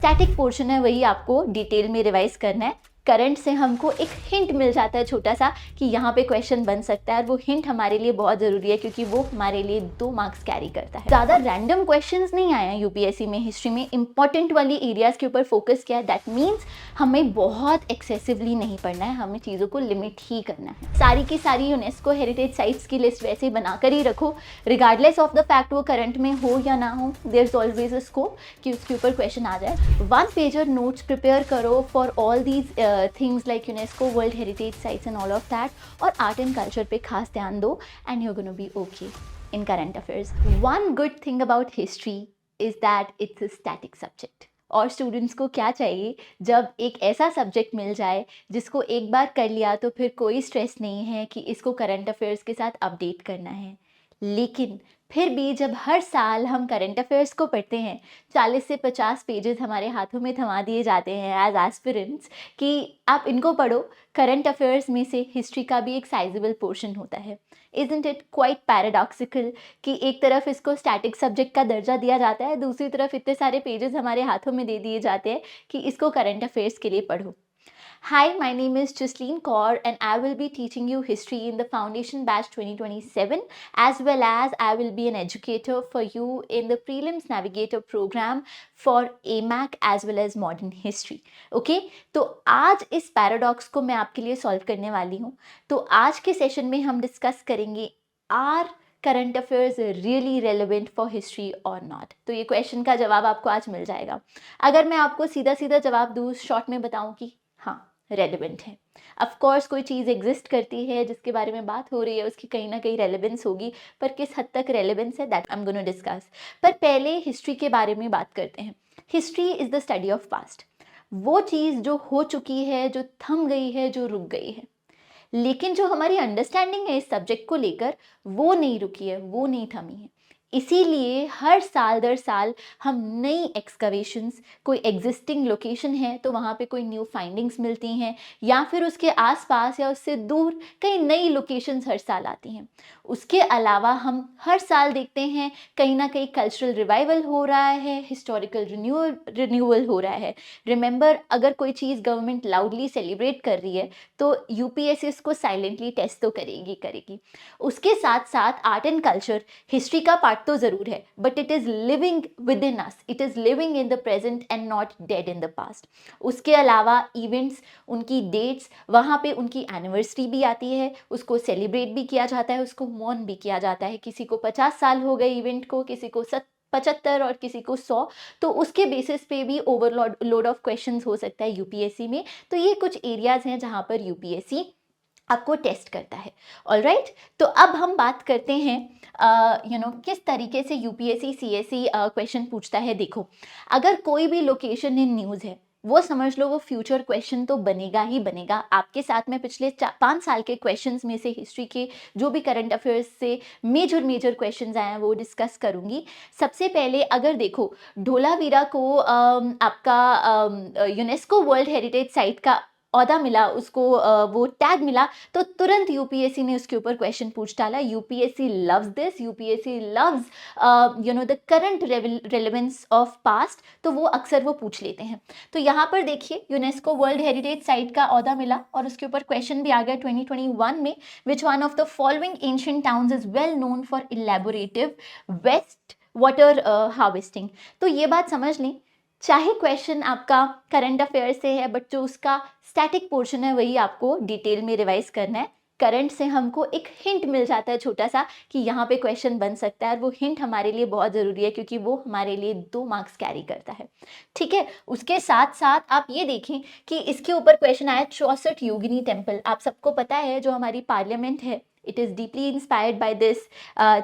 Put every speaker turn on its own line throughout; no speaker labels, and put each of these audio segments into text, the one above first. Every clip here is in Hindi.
स्टैटिक पोर्शन है वही आपको डिटेल में रिवाइज करना है। करंट से हमको एक हिंट मिल जाता है छोटा सा कि यहाँ पे क्वेश्चन बन सकता है, और वो हिंट हमारे लिए बहुत ज़रूरी है क्योंकि वो हमारे लिए 2 मार्क्स कैरी करता है। ज़्यादा रैंडम क्वेश्चंस नहीं आए हैं यूपीएससी में। हिस्ट्री में इंपॉर्टेंट वाली एरियाज़ के ऊपर फोकस किया है। दैट मीन्स हमें बहुत एक्सेसिवली नहीं पढ़ना है, हमें चीज़ों को लिमिट ही करना है। सारी की सारी यूनेस्को हेरिटेज साइट्स की लिस्ट वैसे ही बनाकर ही रखो, रिगार्डलेस ऑफ द फैक्ट वो करंट में हो या ना हो, there is always a scope कि उसके ऊपर क्वेश्चन आ जाए। 1 पेजर नोट्स प्रिपेयर करो for all these things like UNESCO world heritage sites and all of that, और आर्ट एंड कल्चर पे खास ध्यान दो and you are gonna be okay in current affairs. One good thing about history is that it's a static subject. और स्टूडेंट्स को क्या चाहिए, जब एक ऐसा सब्जेक्ट मिल जाए जिसको एक बार कर लिया तो फिर कोई स्ट्रेस नहीं है कि इसको करंट अफेयर्स के साथ अपडेट करना है। लेकिन फिर भी जब हर साल हम करंट अफेयर्स को पढ़ते हैं, 40 से 50 पेजेस हमारे हाथों में थमा दिए जाते हैं एज एस्पिरेंट्स कि आप इनको पढ़ो। करंट अफेयर्स में से हिस्ट्री का भी एक साइजेबल पोर्शन होता है। इजंट इट क्वाइट पैराडॉक्सिकल कि एक तरफ इसको स्टैटिक सब्जेक्ट का दर्जा दिया जाता है, दूसरी तरफ इतने सारे पेजेस हमारे हाथों में दे दिए जाते हैं कि इसको करंट अफेयर्स के लिए पढ़ो। Hi, my name is Jasleen Kaur and I will be teaching you history in the Foundation Batch 2027, as well as I will be an educator for you in the Prelims Navigator program for AMAC as well as Modern History. Okay? तो आज इस पैराडॉक्स को मैं आपके लिए सॉल्व करने वाली हूँ। तो आज के सेशन में हम डिस्कस करेंगे are current affairs really relevant for history और नॉट। तो ये क्वेश्चन का जवाब आपको आज मिल जाएगा। अगर मैं आपको सीधा सीधा जवाब दूँ, शॉर्ट में बताऊँ कि हाँ रेलिवेंट है। ऑफ कोर्स कोई चीज़ एग्जिस्ट करती है जिसके बारे में बात हो रही है, उसकी कहीं ना कहीं रेलिवेंस होगी, पर किस हद तक रेलिवेंस है that I am gonna discuss. पर पहले हिस्ट्री के बारे में बात करते हैं। History is the study of past, वो चीज़ जो हो चुकी है, जो थम गई है, जो रुक गई है। लेकिन जो हमारी अंडरस्टैंडिंग है इस सब्जेक्ट को लेकर, वो नहीं रुकी है, वो नहीं थमी है। इसीलिए हर साल दर साल हम नई एक्सकवेशंस, कोई एग्जिस्टिंग लोकेशन है तो वहाँ पे कोई न्यू फाइंडिंग्स मिलती हैं, या फिर उसके आसपास या उससे दूर कई नई लोकेशंस हर साल आती हैं। उसके अलावा हम हर साल देखते हैं कहीं ना कहीं कल्चरल रिवाइवल हो रहा है, हिस्टोरिकल रिन्यूअल हो रहा है। रिमेंबर, अगर कोई चीज़ गवर्नमेंट लाउडली सेलिब्रेट कर रही है तो यूपीएससी इसको साइलेंटली टेस्ट तो करेगी। उसके साथ साथ आर्ट एंड कल्चर हिस्ट्री का पार्ट तो ज़रूर है, but it is living with in us, it is living in the present and not dead in the past. उसके अलावा इवेंट्स, उनकी डेट्स, वहाँ पे उनकी एनिवर्सरी भी आती है, उसको सेलिब्रेट भी किया जाता है, उसको मॉर्न भी किया जाता है। किसी को 50 साल हो गए इवेंट को, किसी को 75 और किसी को 100, तो उसके बेसिस पे भी ओवरलोड लोड ऑफ क्वेश्चंस हो सकता है यूपीएससी में। तो ये कुछ एरियाज हैं जहाँ पर यूपीएससी आपको टेस्ट करता है। ऑलराइट, तो अब हम बात करते हैं किस तरीके से यूपीएससी सीएससी क्वेश्चन पूछता है। देखो, अगर कोई भी लोकेशन इन न्यूज़ है, वो समझ लो वो फ्यूचर क्वेश्चन तो बनेगा ही बनेगा। आपके साथ में पिछले 5 साल के क्वेश्चंस में से हिस्ट्री के जो भी करंट अफेयर्स से मेजर क्वेश्चंस आए हैं वो डिस्कस करूंगी। सबसे पहले अगर देखो, ढोलावीरा को आपका यूनेस्को वर्ल्ड हेरिटेज साइट का ओहदा मिला, उसको वो टैग मिला, तो तुरंत यूपीएससी ने उसके ऊपर क्वेश्चन पूछ डाला। UPSC loves this, UPSC loves the current relevance of past, तो वो अक्सर वो पूछ लेते हैं। तो यहाँ पर देखिए, यूनेस्को वर्ल्ड हेरिटेज साइट का ओहदा मिला और उसके ऊपर क्वेश्चन भी आ गया 2021 में। Which one of the following ancient towns is well known for elaborative waste water harvesting. तो ये बात समझ लें, चाहे क्वेश्चन आपका करंट अफेयर से है, बट जो उसका स्टैटिक पोर्शन है वही आपको डिटेल में रिवाइज करना है। करंट से हमको एक हिंट मिल जाता है छोटा सा कि यहाँ पे क्वेश्चन बन सकता है, और वो हिंट हमारे लिए बहुत ज़रूरी है क्योंकि वो हमारे लिए 2 मार्क्स कैरी करता है। ठीक है, उसके साथ साथ आप ये देखें कि इसके ऊपर क्वेश्चन आया 64 योगिनी टेम्पल। आप सबको पता है जो हमारी पार्लियामेंट है, it is deeply inspired by this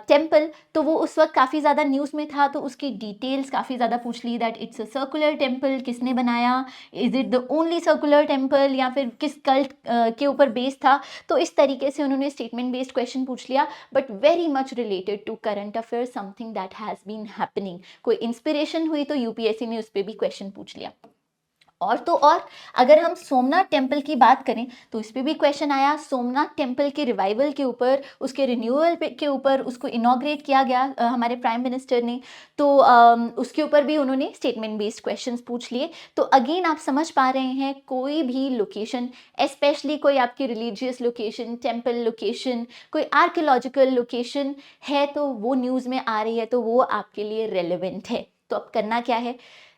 temple. तो वो उस वक्त काफ़ी ज़्यादा न्यूज़ में था, तो उसकी डिटेल्स काफ़ी ज़्यादा पूछ ली। That it's a circular temple, किसने बनाया, is it the only circular temple, या फिर किस कल्ट के ऊपर बेस्ड था। तो इस तरीके से उन्होंने स्टेटमेंट बेस्ड क्वेश्चन पूछ लिया, but very much related to current affair, something that has been happening. कोई इंस्पिरेशन हुई तो यूपीएससी ने उस पर भी क्वेश्चन पूछ लिया। और तो और अगर हम सोमनाथ टेम्पल की बात करें तो इस पे भी क्वेश्चन आया। सोमनाथ टेम्पल के रिवाइवल के ऊपर, उसके रिन्यूअल के ऊपर, उसको इनॉग्रेट किया गया हमारे प्राइम मिनिस्टर ने, तो उसके ऊपर भी उन्होंने स्टेटमेंट बेस्ड क्वेश्चंस पूछ लिए। तो अगेन आप समझ पा रहे हैं, कोई भी लोकेशन, स्पेशली कोई आपकी रिलीजियस लोकेशन, टेम्पल लोकेशन, कोई आर्कियोलॉजिकल लोकेशन है तो वो न्यूज़ में आ रही है तो वो आपके लिए रेलिवेंट है। तो अब करना क्या है,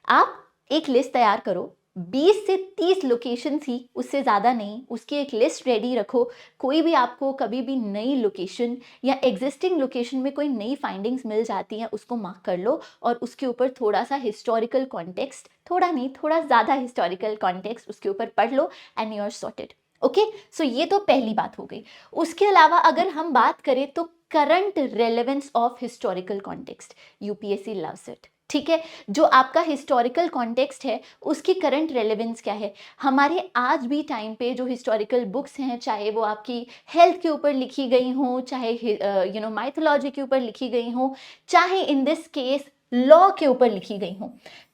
आप एक लिस्ट तैयार करो, 20 से 30 लोकेशन ही, उससे ज़्यादा नहीं, उसकी एक लिस्ट रेडी रखो। कोई भी आपको कभी भी नई लोकेशन या एग्जिस्टिंग लोकेशन में कोई नई फाइंडिंग्स मिल जाती हैं, उसको मार्क कर लो और उसके ऊपर थोड़ा सा हिस्टोरिकल कॉन्टेक्स्ट, थोड़ा नहीं थोड़ा ज़्यादा हिस्टोरिकल कॉन्टेक्स्ट उसके ऊपर पढ़ लो and you are sorted. Okay, so ये तो पहली बात हो गई। उसके अलावा अगर हम बात करें तो current relevance of historical context, UPSC loves it. ठीक है, जो आपका हिस्टोरिकल कॉन्टेक्स्ट है उसकी करंट रेलेवेंस क्या है। हमारे आज भी टाइम पे जो हिस्टोरिकल बुक्स हैं, चाहे वो आपकी हेल्थ के ऊपर लिखी गई हों, चाहे माइथोलॉजी के ऊपर लिखी गई हों, चाहे इन दिस केस लॉ के ऊपर लिखी गई हों,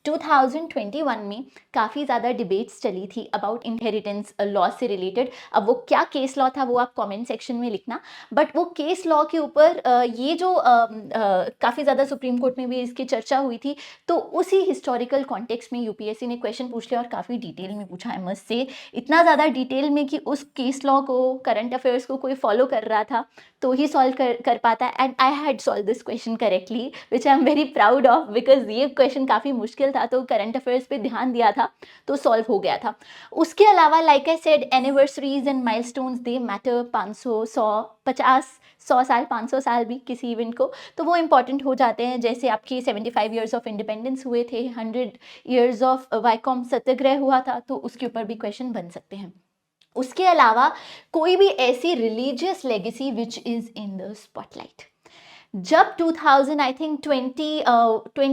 2021 में काफ़ी ज़्यादा डिबेट्स चली थी अबाउट इनहेरिटेंस लॉ से रिलेटेड। अब वो क्या केस लॉ था वो आप कमेंट सेक्शन में लिखना, बट वो केस लॉ के ऊपर ये जो काफ़ी ज़्यादा सुप्रीम कोर्ट में भी इसकी चर्चा हुई थी, तो उसी हिस्टोरिकल कॉन्टेक्स्ट में यूपीएससी ने क्वेश्चन पूछ लिया और काफ़ी डिटेल में पूछा है, मस्ट से इतना ज़्यादा डिटेल में कि उस केस लॉ को, करंट अफेयर्स को कोई फॉलो कर रहा था तो ही सॉल्व कर पाता है। And I had solve this question correctly which I am very proud of, because ये क्वेश्चन काफ़ी मुश्किल था, तो करंट अफेयर्स पे ध्यान दिया था तो सॉल्व हो गया था। उसके अलावा like I said, anniversaries and milestones they matter, 500, 100, 50, 100 साल, 500 साल भी किसी इवेंट को, तो वो इंपॉर्टेंट हो जाते हैं। जैसे आपकी 75 ईयर्स ऑफ इंडिपेंडेंस हुए थे, 100 ईयर्स ऑफ वाइकॉम सत्याग्रह हुआ था, तो उसके ऊपर भी क्वेश्चन बन सकते हैं। उसके अलावा कोई भी ऐसी religious legacy which is in the spotlight. जब 2000 आई थिंक 20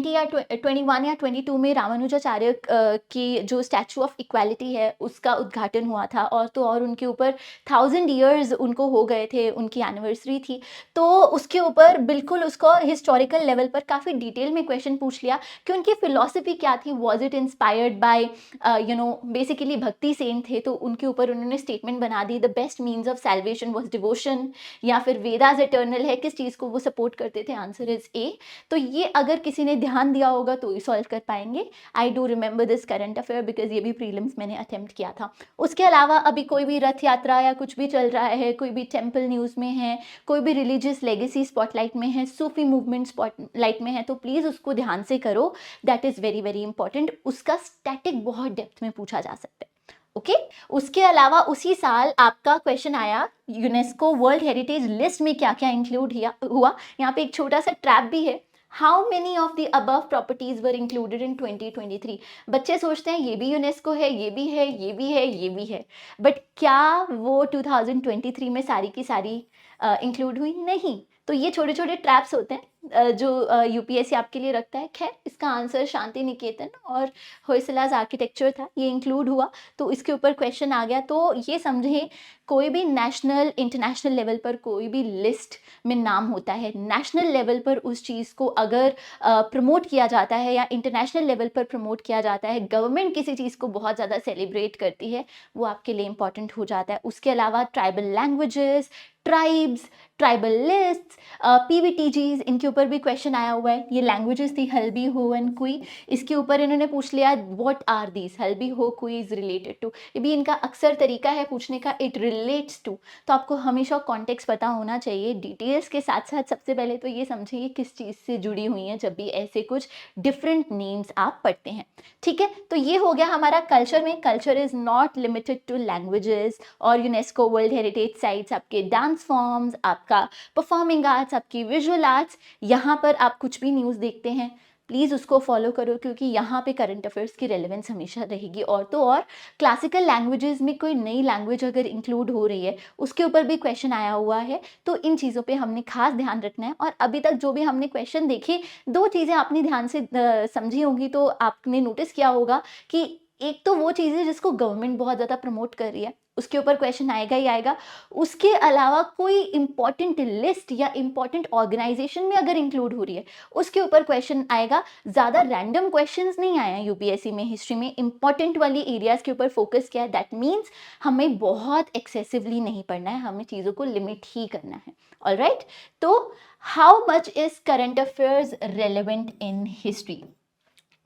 या 21 या 22 में रामानुजाचार्य की जो स्टैचू ऑफ इक्वालिटी है उसका उद्घाटन हुआ था, और तो और उनके ऊपर 1000 ईयर्स उनको हो गए थे, उनकी एनिवर्सरी थी, तो उसके ऊपर बिल्कुल उसको हिस्टोरिकल लेवल पर काफ़ी डिटेल में क्वेश्चन पूछ लिया कि उनकी फिलॉसफी क्या थी, was it inspired by basically bhakti saint थे, तो उनके ऊपर उन्होंने स्टेटमेंट बना दी, the best means of salvation was devotion, या फिर वेदास इटर्नल है, किस चीज़ को वो सपोर्ट करते थे, आंसर इज ए। तो ये अगर किसी ने ध्यान दिया होगा तो ही सॉल्व कर पाएंगे। I do remember this current affair because ये भी प्रीलिम्स मैंने अटेम्प्ट किया था। उसके अलावा अभी कोई भी रथ यात्रा या कुछ भी चल रहा है, कोई भी टेम्पल न्यूज़ में है, कोई भी रिलीजियस लेगेसी स्पॉटलाइट में है, सूफी मूवमेंट स्पॉटलाइट में है, तो प्लीज़ उसको ध्यान से करो, that is very very important. उसका स्टैटिक बहुत डेप्थ में पूछा जा सकता है। ओके उसके अलावा उसी साल आपका क्वेश्चन आया, यूनेस्को वर्ल्ड हेरिटेज लिस्ट में क्या क्या इंक्लूड हुआ। यहाँ पे एक छोटा सा ट्रैप भी है, how many of the above properties were included in 2023। बच्चे सोचते हैं ये भी यूनेस्को है, ये भी है, ये भी है, ये भी है, बट क्या वो 2023 में सारी की सारी इंक्लूड हुई? नहीं। तो ये छोटे छोटे ट्रैप्स होते हैं जो यूपीएससी आपके लिए रखता है। खैर इसका आंसर शांति निकेतन और होयसलाज आर्किटेक्चर था, ये इंक्लूड हुआ तो इसके ऊपर क्वेश्चन आ गया। तो ये समझे, कोई भी नेशनल इंटरनेशनल लेवल पर कोई भी लिस्ट में नाम होता है, नेशनल लेवल पर उस चीज़ को अगर प्रमोट किया जाता है या इंटरनेशनल लेवल पर प्रमोट किया जाता है, गवर्नमेंट किसी चीज़ को बहुत ज़्यादा सेलिब्रेट करती है, वो आपके लिए इंपॉर्टेंट हो जाता है। उसके अलावा tribal languages, tribes, tribal lists, PVTGs, इनके ऊपर भी क्वेश्चन आया हुआ है। ये लैंग्वेजेस थी हल्बी, हो एंड कुई, इसके ऊपर इन्होंने पूछ लिया व्हाट आर दीज, हल्बी, हो, कुई इज रिलेटेड टू। ये भी इनका अक्सर तरीका है पूछने का, इट रिलेट्स टू। तो आपको हमेशा कॉन्टेक्स्ट पता होना चाहिए डिटेल्स के साथ साथ। सबसे पहले तो ये समझिए किस चीज़ से जुड़ी हुई हैं जब भी ऐसे कुछ डिफरेंट नेम्स आप पढ़ते हैं। ठीक है, तो ये हो गया हमारा कल्चर में। Culture is not limited to languages और यूनेस्को वर्ल्ड हेरिटेज साइट्स, आपके डांस फॉर्म्स, आपका परफॉर्मिंग आर्ट्स, आपकी विजुअल आर्ट्स। यहाँ पर आप कुछ भी न्यूज़ देखते हैं प्लीज़ उसको फॉलो करो, क्योंकि यहाँ पे करंट अफेयर्स की रेलेवेंस हमेशा रहेगी। और तो और क्लासिकल लैंग्वेजेस में कोई नई लैंग्वेज अगर इंक्लूड हो रही है उसके ऊपर भी क्वेश्चन आया हुआ है, तो इन चीज़ों पे हमने खास ध्यान रखना है। और अभी तक जो भी हमने क्वेश्चन देखे, दो चीज़ें आपने ध्यान से समझी होंगी, तो आपने नोटिस किया होगा कि एक तो वो चीज़ है जिसको गवर्नमेंट बहुत ज़्यादा प्रमोट कर रही है, उसके ऊपर क्वेश्चन आएगा ही आएगा। उसके अलावा कोई इम्पॉर्टेंट लिस्ट या इम्पॉर्टेंट ऑर्गेनाइजेशन में अगर इंक्लूड हो रही है, उसके ऊपर क्वेश्चन आएगा। ज़्यादा रैंडम क्वेश्चंस नहीं आए हैं यूपीएससी में, हिस्ट्री में इंपॉर्टेंट वाली एरियाज़ के ऊपर फोकस किया है। दैट मीन्स हमें बहुत एक्सेसिवली नहीं पढ़ना है, हमें चीज़ों को लिमिट ही करना है। ऑलराइट, तो how much is current affairs relevant in history?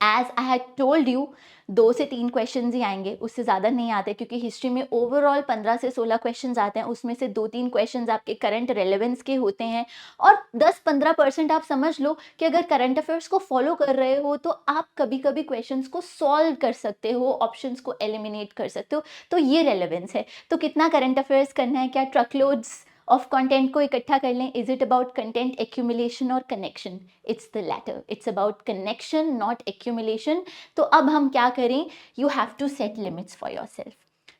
As I had told you, 2 से 3 क्वेश्चन ही आएंगे, उससे ज़्यादा नहीं आते, क्योंकि हिस्ट्री में ओवरऑल 15 से 16 क्वेश्चन आते हैं, उसमें से 2-3 क्वेश्चन आपके करंट रेलेवेंस के होते हैं। और 10-15% आप समझ लो कि अगर करंट अफेयर्स को फॉलो कर रहे हो तो आप कभी कभी क्वेश्चंस को सॉल्व कर सकते हो, ऑप्शंस को एलिमिनेट कर सकते हो। तो ये रेलेवेंस है। तो कितना करंट अफेयर्स करना है? क्या ट्रकलोड्स ऑफ कंटेंट को इकट्ठा कर लें? Is it about content accumulation और connection? It's the latter, it's about connection not accumulation. तो अब हम क्या करें? You have to set limits for your self.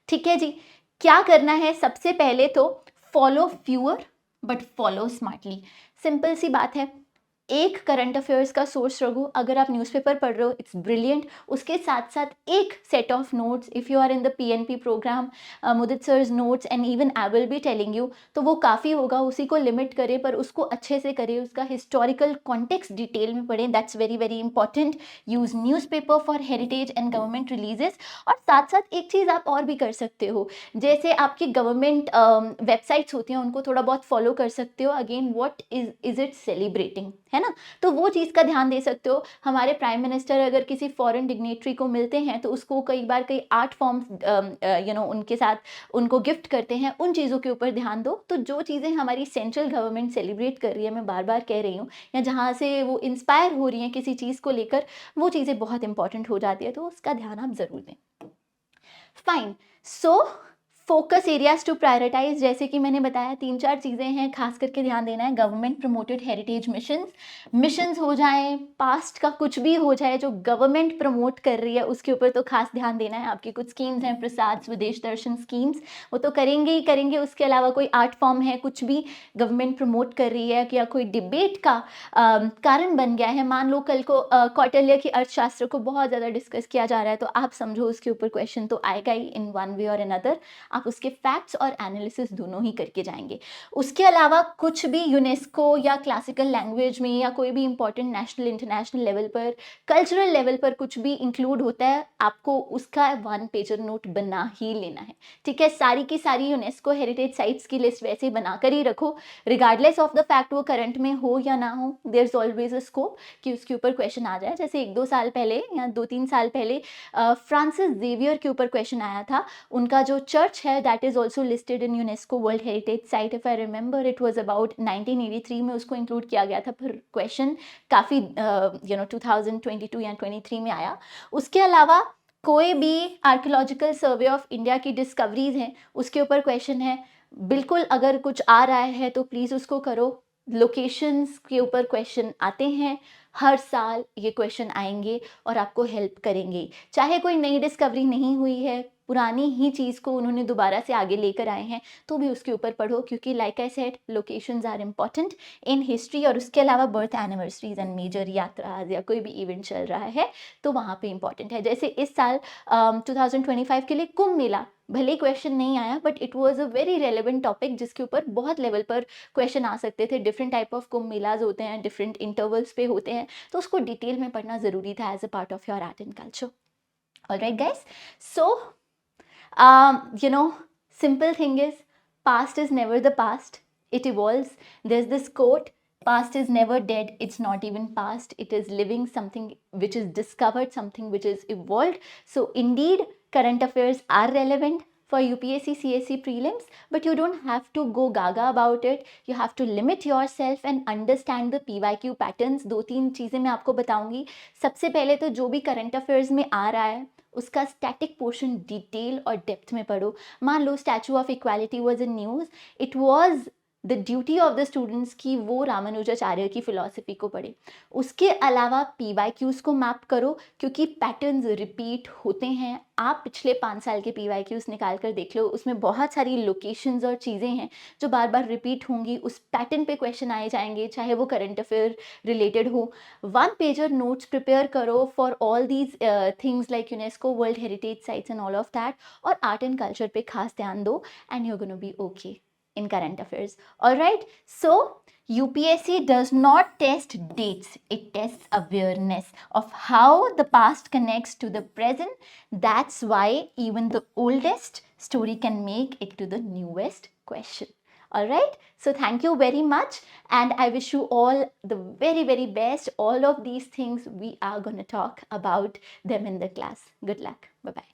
ठीक है जी, क्या करना है? सबसे पहले तो follow fewer but follow smartly. Simple सी बात है, एक करंट अफेयर्स का सोर्स रखो। अगर आप न्यूज़पेपर पढ़ रहे हो, इट्स ब्रिलियंट। उसके साथ साथ एक set of notes, if you are in the PNP programme, Mudit sir's notes and even I will be telling you, तो वो काफ़ी होगा। उसी को लिमिट करें, पर उसको अच्छे से करें, उसका हिस्टोरिकल कॉन्टेक्स्ट डिटेल में पढ़ें। That's very very important. Use newspaper for heritage and government releases. और साथ साथ एक चीज़ आप और भी कर सकते हो, जैसे आपकी गवर्नमेंट वेबसाइट्स होती हैं, उनको थोड़ा बहुत फॉलो कर सकते हो। Again, what is it celebrating, है ना? तो वो चीज़ का ध्यान दे सकते हो। हमारे प्राइम मिनिस्टर अगर किसी फॉरेन डिग्नेटरी को मिलते हैं तो उसको कई बार कई आर्ट फॉर्म्स उनके साथ उनको गिफ्ट करते हैं, उन चीज़ों के ऊपर ध्यान दो। तो जो चीज़ें हमारी सेंट्रल गवर्नमेंट सेलिब्रेट कर रही है, मैं बार बार कह रही हूँ, या जहाँ से वो इंस्पायर हो रही हैं किसी चीज़ को लेकर, वो चीज़ें बहुत इंपॉर्टेंट हो जाती है, तो उसका ध्यान आप ज़रूर दें। Fine. So focus areas to prioritise, जैसे कि मैंने बताया 3-4 चीज़ें हैं, खास करके ध्यान देना है। गवर्नमेंट प्रमोटेड हेरिटेज मिशंस हो जाए, पास्ट का कुछ भी हो जाए जो गवर्नमेंट प्रमोट कर रही है, उसके ऊपर तो खास ध्यान देना है। आपकी कुछ स्कीम्स हैं, प्रसाद स्वदेश दर्शन स्कीम्स, वो तो करेंगे ही करेंगे। उसके अलावा कोई आर्ट फॉर्म है, कुछ भी गवर्नमेंट प्रमोट कर रही है, या कोई डिबेट का कारण बन गया है। मान लो कल को कौटिल्य की अर्थशास्त्र को बहुत ज़्यादा डिस्कस किया जा रहा है, तो आप समझो उसके ऊपर क्वेश्चन तो आएगा ही इन वन वे और अनदर। आप उसके फैक्ट्स और एनालिसिस दोनों ही करके जाएंगे। उसके अलावा कुछ भी यूनेस्को या क्लासिकल लैंग्वेज में, या कोई भी इंपॉर्टेंट नेशनल इंटरनेशनल लेवल पर, कल्चरल लेवल पर कुछ भी इंक्लूड होता है, आपको उसका 1 पेजर नोट बना ही लेना है। ठीक है, सारी की सारी यूनेस्को हेरिटेज साइट्स की लिस्ट वैसे बनाकर ही रखो, रिगार्डलेस ऑफ द फैक्ट वो करंट में हो या ना हो। There is always a scope कि उसके ऊपर क्वेश्चन आ जाए। जैसे 1-2 साल पहले या 2-3 साल पहले फ्रांसिस जेवियर के ऊपर क्वेश्चन आया था। उनका जो चर्च है, that is also listed in UNESCO world heritage site. If I remember, it was about 1983 में उसको इंक्लूड किया गया था, फिर क्वेश्चन काफ़ी 2022 या 23 में आया। उसके अलावा कोई भी आर्कियोलॉजिकल सर्वे ऑफ इंडिया की डिस्कवरीज हैं, उसके ऊपर क्वेश्चन है। बिल्कुल, अगर कुछ आ रहा है तो प्लीज़ उसको करो। लोकेशंस के ऊपर क्वेश्चन आते हैं, हर साल ये क्वेश्चन आएंगे और आपको हेल्प करेंगे। चाहे कोई नई डिस्कवरी नहीं हुई है, पुरानी ही चीज़ को उन्होंने दोबारा से आगे लेकर आए हैं, तो भी उसके ऊपर पढ़ो, क्योंकि like I said, locations are important in history. और उसके अलावा बर्थ एनिवर्सरीज एंड मेजर यात्राज या कोई भी इवेंट चल रहा है तो वहाँ पे इम्पॉर्टेंट है। जैसे इस साल 2025 के लिए कुंभ मेला, भले ही क्वेश्चन नहीं आया, but it was a very relevant topic, जिसके ऊपर बहुत लेवल पर क्वेश्चन आ सकते थे। डिफरेंट टाइप ऑफ कुंभ मेलाज होते हैं, डिफरेंट इंटरवल्स पे होते हैं, तो उसको डिटेल में पढ़ना ज़रूरी था as a part of your art and culture. Alright guys, so simple thing is, past is never the past, it evolves. There's this quote, past is never dead, it's not even past, it is living, something which is discovered, something which is evolved. So indeed, current affairs are relevant for UPSC CSC prelims, but you don't have to go gaga about it. You have to limit yourself and understand the PYQ patterns. 2-3 चीज़ें मैं आपको बताऊंगी। सबसे पहले तो जो भी करंट अफेयर्स में आ रहा है, उसका स्टैटिक पोर्शन डिटेल और डेप्थ में पढ़ो। मान लो statue of equality was in news, it was the duty of the students की वो रामानुजाचार्य की फिलॉसफी को पढ़े। उसके अलावा PYQs को मैप करो, क्योंकि पैटर्न्स रिपीट होते हैं। आप पिछले 5 साल के PYQs निकाल कर देख लो, उसमें बहुत सारी लोकेशंस और चीज़ें हैं जो बार बार रिपीट होंगी, उस पैटर्न पे क्वेश्चन आए जाएंगे, चाहे वो करंट अफेयर रिलेटेड हो। 1 पेजर नोट्स प्रिपेयर करो for all these things like UNESCO, world heritage sites and all of that, और आर्ट एंड कल्चर पे खास ध्यान दो, and you gonna be okay in current affairs. All right, so UPSC does not test dates, it tests awareness of how the past connects to the present. That's why even the oldest story can make it to the newest question. All right, so thank you very much, and I wish you all the very, very best. All of these things we are going to talk about them in the class. Good luck. Bye bye.